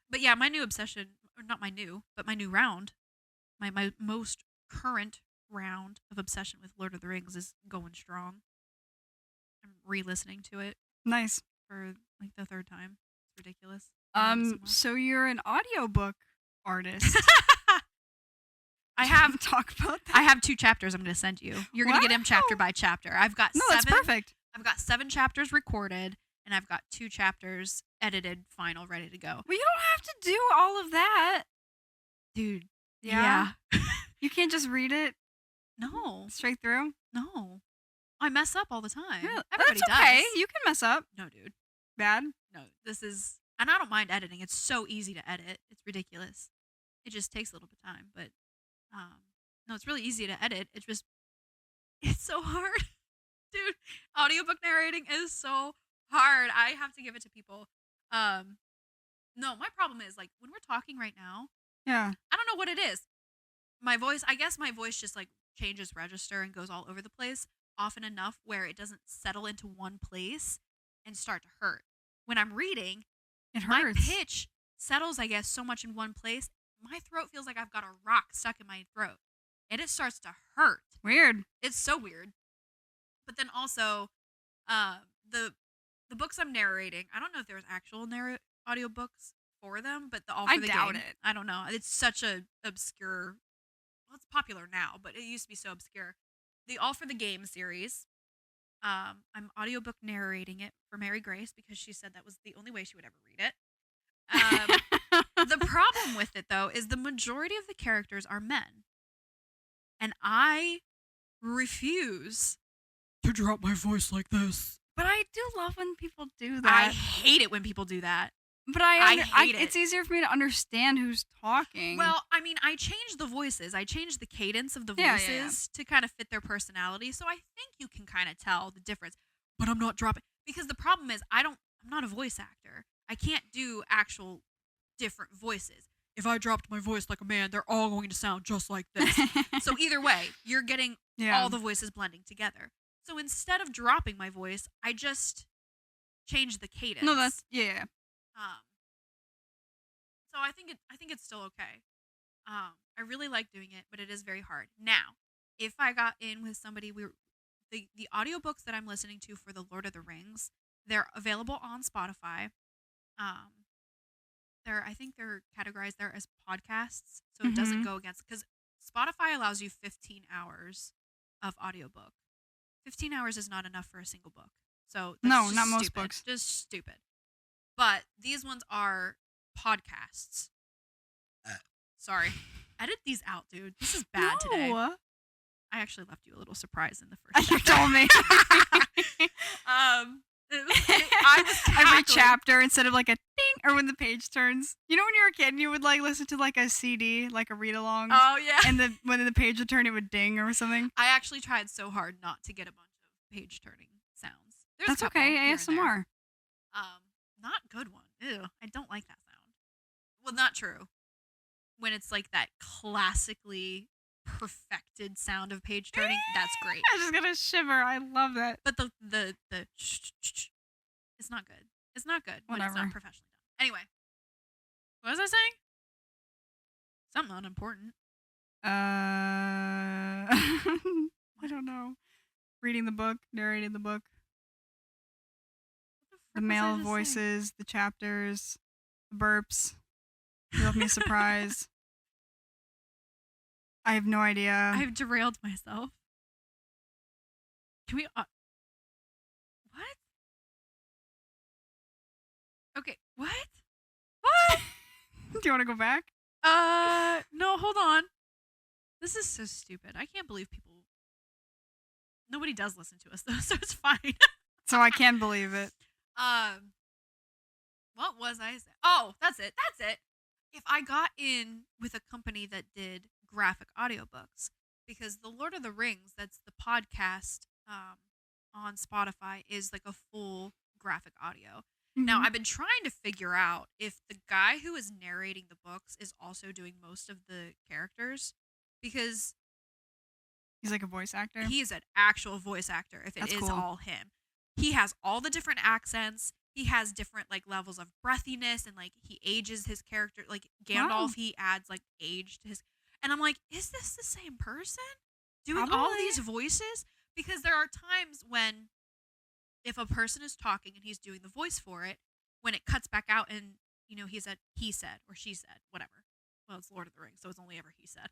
But yeah, my new obsession, or not my new, but my new round, my most current round of obsession with Lord of the Rings is going strong. I'm re-listening to it Nice. for like the 3rd time. It's ridiculous. So you're an audiobook artist. I have talk about that. I have 2 chapters I'm going to send you. You're going to get them chapter by chapter. I've got 7. That's perfect. I've got 7 chapters recorded, and I've got 2 chapters edited, final, ready to go. Well, you don't have to do all of that. Dude. Yeah. You can't just read it No. straight through? No. I mess up all the time. Yeah. Everybody That's okay. does. You can mess up. No, dude. Bad? No. And I don't mind editing. It's so easy to edit. It's ridiculous. It just takes a little bit of time, but no, it's really easy to edit. It's so hard. Dude, audiobook narrating is so hard. I have to give it to people. No, my problem is, like, when we're talking right now, Yeah. I don't know what it is. My voice, I guess my voice just, like, changes register and goes all over the place often enough where it doesn't settle into one place and start to hurt. When I'm reading, It my hurts. pitch settles, I guess, so much in one place. My throat feels like I've got a rock stuck in my throat. And it starts to hurt. Weird. It's so weird. But then also, the books I'm narrating, I don't know if there's actual audiobooks for them, but the All for I the doubt Game. it. I don't know. It's such a obscure. Well, it's popular now, but it used to be so obscure. The All for the Game series. I'm audiobook narrating it for Mary Grace because she said that was the only way she would ever read it. The problem with it, though, is the majority of the characters are men. And I refuse to drop my voice like this. But I do love when people do I that. hate it when people do that. But I hate it. It's easier for me to understand who's talking. Well, I mean, I changed the voices. I changed the cadence of the Yeah, voices yeah. to kind of fit their personality. So I think you can kind of tell the difference. But I'm not dropping, because the problem is I'm not a voice actor. I can't do actual different voices. If I dropped my voice like a man, they're all going to sound just like this. So either way, you're getting all the voices blending together. So instead of dropping my voice, I just change the cadence. No, that's yeah. So I think it's still okay. I really like doing it, but it is very hard. Now, if I got in with somebody, the audiobooks that I'm listening to for the Lord of the Rings, they're available on Spotify. I think they're categorized there as podcasts, so it doesn't go against, because Spotify allows you 15 hours of audiobook. 15 hours is not enough for a single book. So that's No, just not most stupid. books. Just stupid. But these ones are podcasts. Sorry. Edit these out, dude. This is bad today. No. I actually left you a little surprise in the first You chapter. told me. I was Every cackling. chapter, instead of like a ding, or when the page turns. You know when you were a kid and you would like listen to like a CD, like a read along, Oh, yeah. and when the page would turn, it would ding or something. I actually tried so hard not to get a bunch of page turning sounds. There's a That's couple okay. here and there. ASMR. Not good one. Ew, I don't like that sound. Well, not true. When it's like that classically perfected sound of page turning, that's great. I just got a shiver. I love that. But the it's not good. It's not good when it's Whatever. not professionally done. Anyway, what was I saying? Something unimportant. I don't know. Reading the book, narrating the book, What the frick was I male just saying? voices, the chapters, the burps. You left me a surprise. I have no idea. I've derailed myself. Can we? What? Okay. What? What? Do you want to go back? No. Hold on. This is so stupid. I can't believe people. Nobody does listen to us though, so it's fine. So I can believe it. What was I saying? Oh, that's it. That's it. If I got in with a company that did graphic audiobooks, because the Lord of the Rings, that's the podcast on Spotify, is like a full graphic audio. Now, Mhm. I've been trying to figure out if the guy who is narrating the books is also doing most of the characters, because He's like a voice actor. he is an actual voice actor if it That's is cool. all him. He has all the different accents. He has different like levels of breathiness, and like he ages his character. Like Gandalf, Wow. he adds like age to his. And I'm like, is this the same person doing all Probably. these voices? Because there are times when, if a person is talking and he's doing the voice for it, when it cuts back out and he said or she said whatever. Well, it's Lord of the Rings, so it's only ever he said.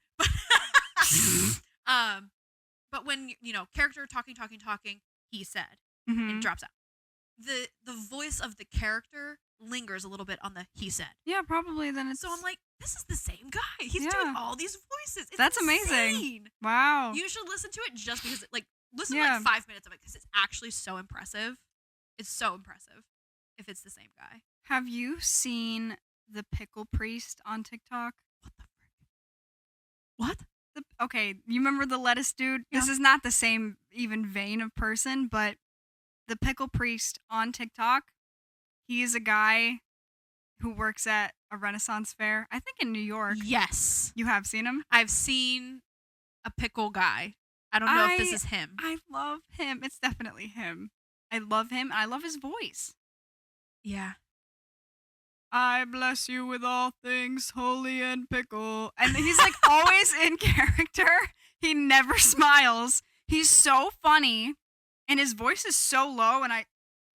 But when character talking, he said, and it Mhm. drops out. The voice of the character lingers a little bit on the he said. Yeah, probably. Then it's. So I'm like, this is the same guy. He's Yeah. doing all these voices. It's That's amazing. insane. Wow. You should listen to it just because listen to Yeah. like 5 minutes of it because it's actually so impressive. It's so impressive if it's the same guy. Have you seen the Pickle Priest on TikTok? What the frick? What? Okay, you remember the lettuce dude? This Yeah. is not the same even vein of person, but the Pickle Priest on TikTok, he is a guy who works at a Renaissance fair, I think in New York. Yes. You have seen him? I've seen a pickle guy. I don't know if this is him. I love him. It's definitely him. I love him. I love his voice. Yeah. I bless you with all things holy and pickle. And he's like always in character. He never smiles. He's so funny. And his voice is so low. And I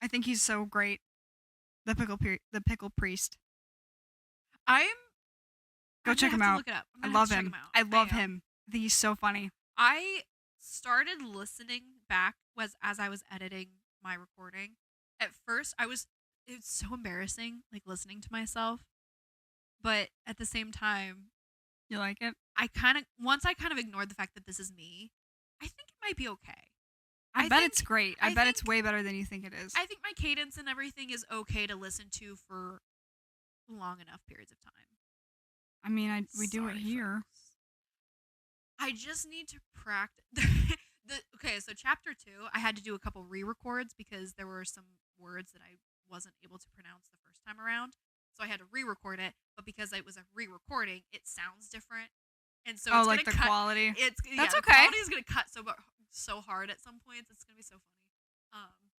think he's so great. The pickle priest. I'm Go gonna check have him to out. Look it up. I I'm gonna have love to check him. him out. I love am. him. I think he's so funny. I started listening back as I was editing my recording. At first, it's so embarrassing, like listening to myself. But at the same time, You like it? once I kind of ignored the fact that this is me, I think it might be okay. I bet it's great. I bet it's think- way better than you think it is. I think my cadence and everything is okay to listen to for long enough periods of time. I mean, we do it Sorry, here. folks. I just need to practice. Okay, so chapter 2, I had to do a couple re-records because there were some words that I wasn't able to pronounce the first time around. So I had to re-record it, but because it was a re-recording, it sounds different. And so it's like the gonna cut, quality. That's okay. The quality is gonna cut so hard at some points. It's gonna be so funny.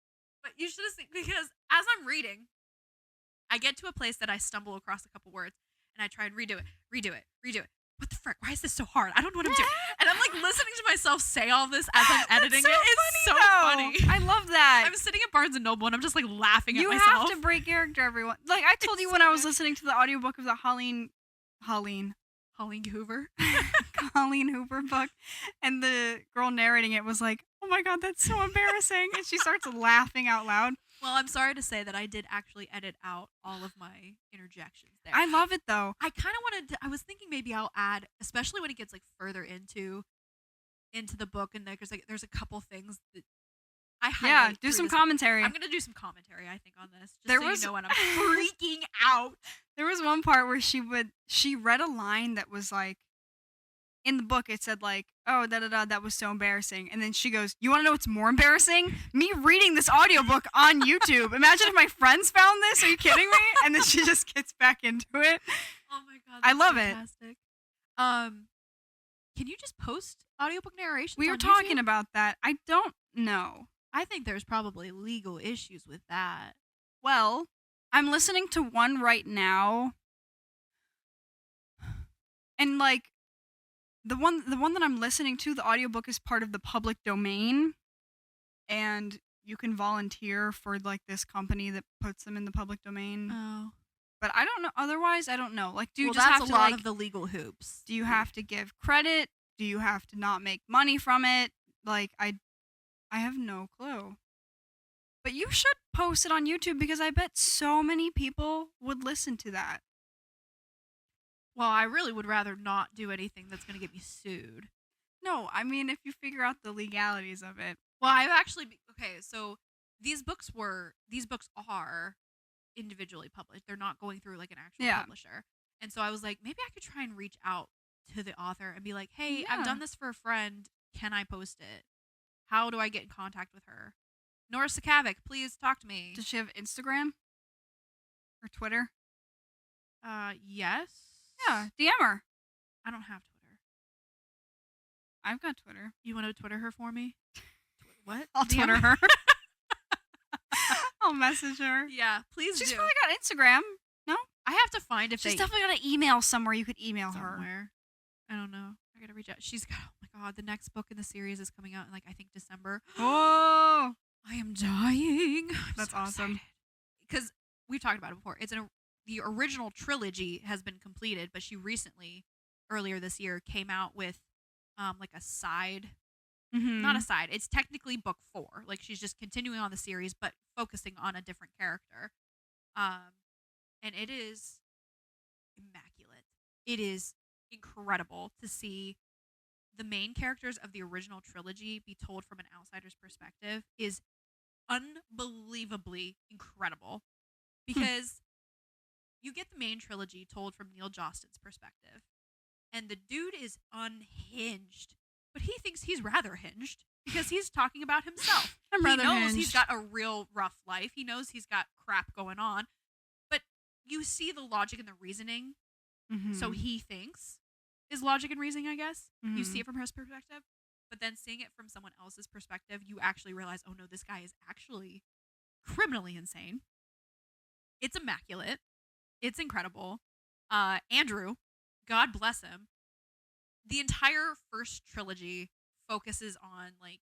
But you should have seen, because as I'm reading, I get to a place that I stumble across a couple words, and I try and redo it. What the frick? Why is this so hard? I don't know what I'm doing. And I'm like listening to myself say all this as I'm editing so it. It's so funny. I love that. I'm sitting at Barnes and Noble and I'm just like laughing You at myself. have to break character, everyone. Like I told It's you so when I was good. listening to the audiobook of the Colleen Hoover. Colleen Hoover book, and the girl narrating it was like, "Oh my god, that's so embarrassing," and she starts laughing out loud. Well, I'm sorry to say that I did actually edit out all of my interjections there. I love it though. I kind of wanted to, I was thinking maybe I'll add, especially when it gets like further into the book, and there's a couple things that I highlight. Yeah, do through some this. commentary. I'm gonna do some commentary, I think, on this. Just There so was- you know when I'm freaking out. There was one part where she read a line that was like, in the book it said like, "Oh, that was so embarrassing," and then she goes, "You want to know what's more embarrassing? Me reading this audiobook on YouTube. Imagine if my friends found this. Are you kidding me?" And then she just gets back into it. Oh my god, I that's love it. fantastic. Can you just post audiobook narrations? We were on talking YouTube? about that. I don't know. I think there's probably legal issues with that. Well, I'm listening to one right now. And like the one that I'm listening to, the audiobook is part of the public domain, and you can volunteer for like this company that puts them in the public domain. Oh. But I don't know. Otherwise, I don't know. Like, do you Well, just that's have a to lot like? of the legal hoops. Do you have to give credit? Do you have to not make money from it? Like, I have no clue. But you should post it on YouTube because I bet so many people would listen to that. Well, I really would rather not do anything that's going to get me sued. No, I mean if you figure out the legalities of it. Well, I've actually okay, so these books are individually published. They're not going through like an actual Yeah. publisher. And so I was like, maybe I could try and reach out to the author and be like, "Hey, I've Yeah. done this for a friend. Can I post it? How do I get in contact with her?" Nora Sakavik, please talk to me. Does she have Instagram or Twitter? Yes. Yeah, DM her. I don't have Twitter. I've got Twitter. You want to Twitter her for me? What? I'll DM Twitter her. I'll message her. Yeah, please She's do. probably got Instagram. No? I have to find if She's they definitely got an email somewhere you could email her. somewhere. I don't know. I gotta reach out. She's got. Oh my god, the next book in the series is coming out in like I think December. Oh, I am dying. That's awesome. Because we've talked about it before. The original trilogy has been completed, but she recently, earlier this year, came out with like a side. Not a side. It's technically book 4. Like she's just continuing on the series, but focusing on a different character. And it is immaculate. It is incredible to see the main characters of the original trilogy be told from an outsider's perspective is unbelievably incredible because you get the main trilogy told from Neil Jostin's perspective, and the dude is unhinged, but he thinks he's rather hinged because he's talking about himself. I'm rather he knows hinged. he's got a real rough life. He knows he's got crap going on, but you see the logic and the reasoning. So he thinks is logic and reasoning, I guess. You see it from his perspective, but then seeing it from someone else's perspective, you actually realize, oh no, this guy is actually criminally insane. It's immaculate. It's incredible. Andrew, God bless him. The entire first trilogy focuses on like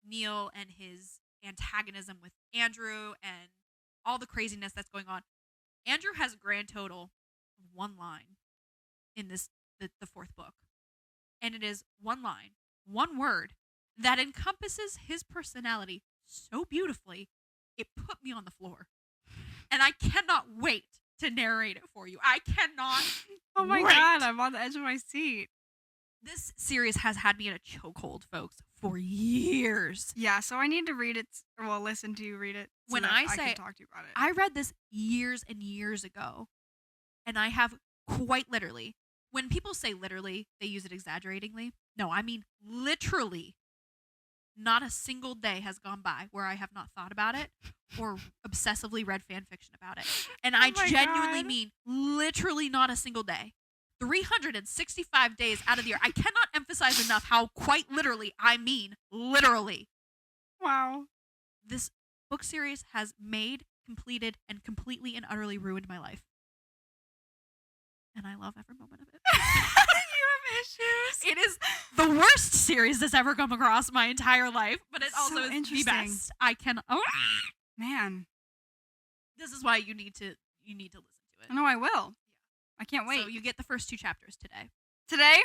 Neil and his antagonism with Andrew and all the craziness that's going on. Andrew has a grand total of 1 line in the 4th book. And it is 1 line, 1 word that encompasses his personality so beautifully, it put me on the floor. And I cannot wait to narrate it for you. I cannot Oh my wait. god, I'm on the edge of my seat. This series has had me in a chokehold, folks, for years. Yeah, so I need to read it, well, listen to you read it. So When that I I say- can talk to you about it. I read this years and years ago, and I have quite literally, when people say literally, they use it exaggeratingly. No, I mean literally. Not a single day has gone by where I have not thought about it or obsessively read fan fiction about it. And I Oh my genuinely God. mean literally not a single day. 365 days out of the year. I cannot emphasize enough how quite literally I mean literally. Wow. This book series has made, completed, and completely and utterly ruined my life. And I love every moment of it. You have issues. It is the worst series that's ever come across my entire life, but it So also is the interesting. best. I can. Oh, Man, this is why you need to listen to it. I know I will. I can't wait. So you get the first 2 chapters today. Today?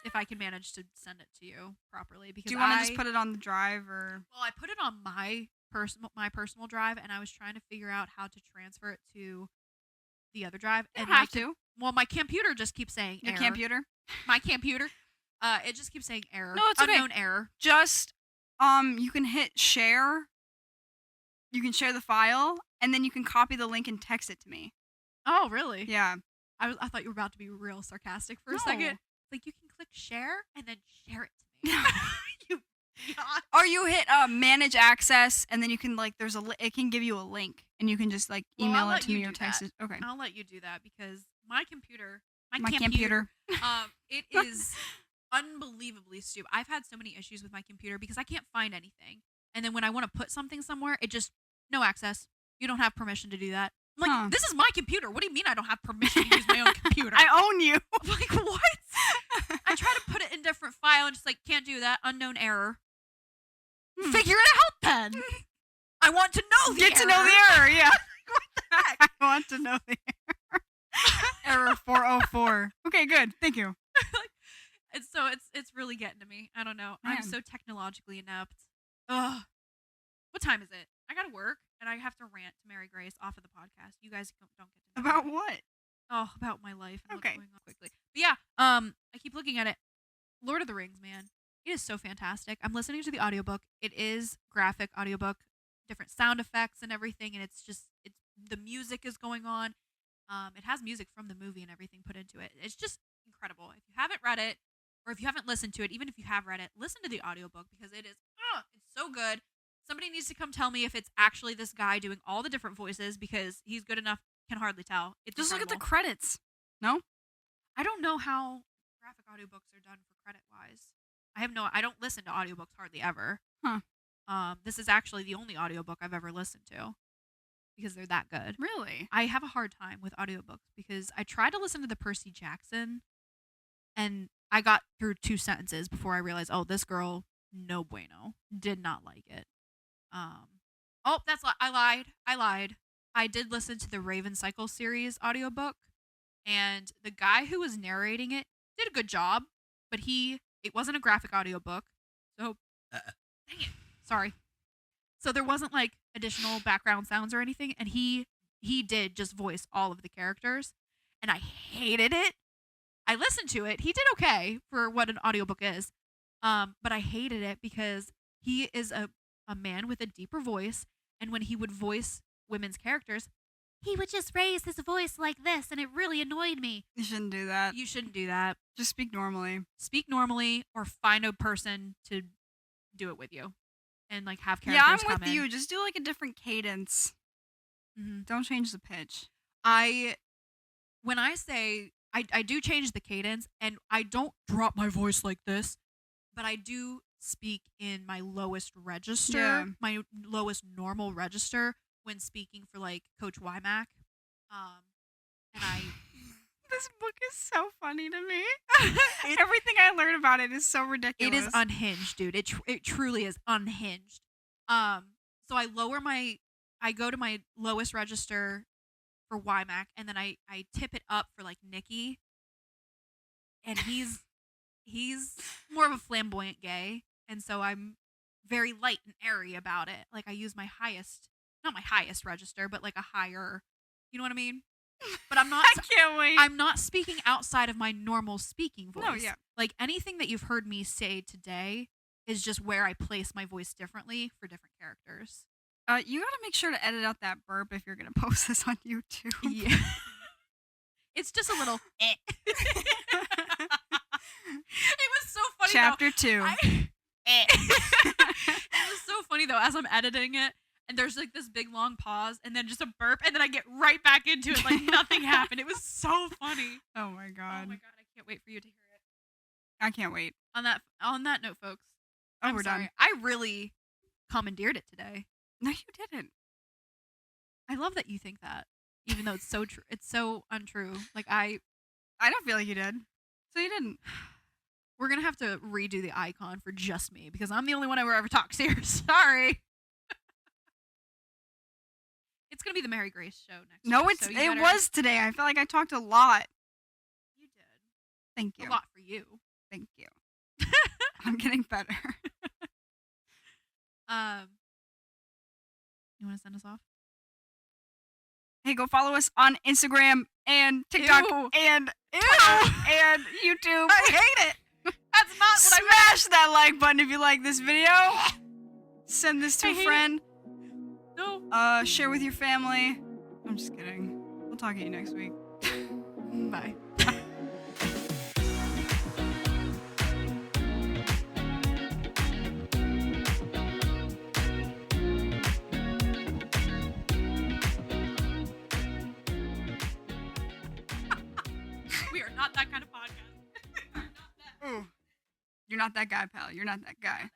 If I can manage to send it to you properly, because Do you want to just put it on the drive or? Well, I put it on my personal drive, and I was trying to figure out how to transfer it to the other drive. You And don't have to. Well, my computer just keeps saying Your error. computer? My computer, it just keeps saying error. No, it's okay. Unknown error. Just, you can hit share. You can share the file, and then you can copy the link and text it to me. Oh, really? Yeah. I thought you were about to be real sarcastic for a No. second. Like, you can click share and then share it to me. You god. Or you hit manage access, and then you can it can give you a link, and you can just Well, email I'll it let to you me or do text that. it. Okay. I'll let you do that because my computer, it is unbelievably stupid. I've had so many issues with my computer because I can't find anything. And then when I want to put something somewhere, it just, no access. You don't have permission to do that. I'm like, this is my computer. What do you mean I don't have permission to use my own computer? I own you. I'm like, what? I try to put it in a different file and just like, can't do that. Unknown error. Figure it out then. I want to know the Get error. to know the error, yeah. What I want to know the error 404. Okay, good. Thank you. Like, and so it's really getting to me. I don't know. I'm Man. so technologically inept. Ugh. What time is it? I gotta work, and I have to rant to Mary Grace off of the podcast. You guys don't get to know About that. what? Oh, about my life and Okay. what's going on quickly. But yeah, I keep looking at it. Lord of the Rings, man. It is so fantastic. I'm listening to the audiobook. It is graphic audiobook, different sound effects and everything, and it's the music is going on. It has music from the movie and everything put into it. It's just incredible. If you haven't read it, or if you haven't listened to it, even if you have read it, listen to the audiobook because it's so good. Somebody needs to come tell me if it's actually this guy doing all the different voices because he's good enough. Can hardly tell. It's Just look at the incredible. credits. No? I don't know how graphic audiobooks are done for credit wise. I don't listen to audiobooks hardly ever. Huh. This is actually the only audiobook I've ever listened to because they're that good. Really? I have a hard time with audiobooks because I tried to listen to the Percy Jackson and I got through 2 sentences before I realized, oh, this girl, no bueno. Did not like it. I lied. I did listen to the Raven Cycle series audiobook, and the guy who was narrating it did a good job, but it wasn't a graphic audiobook. So dang it. Sorry. So there wasn't like additional background sounds or anything, and he did just voice all of the characters, and I hated it. I listened to it. He did okay for what an audiobook is. But I hated it because he is a man with a deeper voice, and when he would voice women's characters, he would just raise his voice like this, and it really annoyed me. You shouldn't do that. You shouldn't do that. Just speak normally. Speak normally, or find a person to do it with you, and like have Yeah, characters I'm come with in. you. Just do like a different cadence. Mm-hmm. Don't change the pitch. When I say I do change the cadence, and I don't drop my voice like this, but I do speak in my lowest register, Yeah. my lowest normal register when speaking for like Coach Wymack. And I This book is so funny to me. Everything I learned about it is so ridiculous. it is unhinged, dude. It truly is unhinged. So I go to my lowest register for Wymack, and then I tip it up for like Nikki, and he's more of a flamboyant gay, and so I'm very light and airy about it. Like I use my not my highest register, but like a higher, you know what I mean? But I'm not I can't wait. I'm not speaking outside of my normal speaking voice. No, yeah. Like anything that you've heard me say today is just where I place my voice differently for different characters. You gotta make sure to edit out that burp if you're gonna post this on YouTube. Yeah. It's just a little It was so funny Chapter 2. It was so funny though as I'm editing it, and there's like this big long pause and then just a burp, and then I get right back into it like nothing happened. It was so funny. Oh my god. Oh my god, I can't wait for you to hear it. I can't wait. On that note, folks. Oh, I'm we're sorry. done. I really commandeered it today. No, you didn't. I love that you think that, even though it's so true. It's so untrue. Like I don't feel like you did. So you didn't. we're gonna have to redo the icon for just me because I'm the only one who ever talks here. Sorry. It's gonna be the Mary Grace show next No, week, so you it better- was today. I felt like I talked a lot. You did. Thank you. A lot for you. Thank you. I'm getting better. You want to send us off? Hey, go follow us on Instagram and TikTok Ew. and Ew. Twitter and YouTube. I hate it. That's not what I meant. Smash that like button if you like this video. Send this to I a hate it. friend. No. Share with your family. I'm just kidding. We'll talk to you next week. Bye. We are not that kind of podcast. Ooh. You're not that guy, pal. You're not that guy.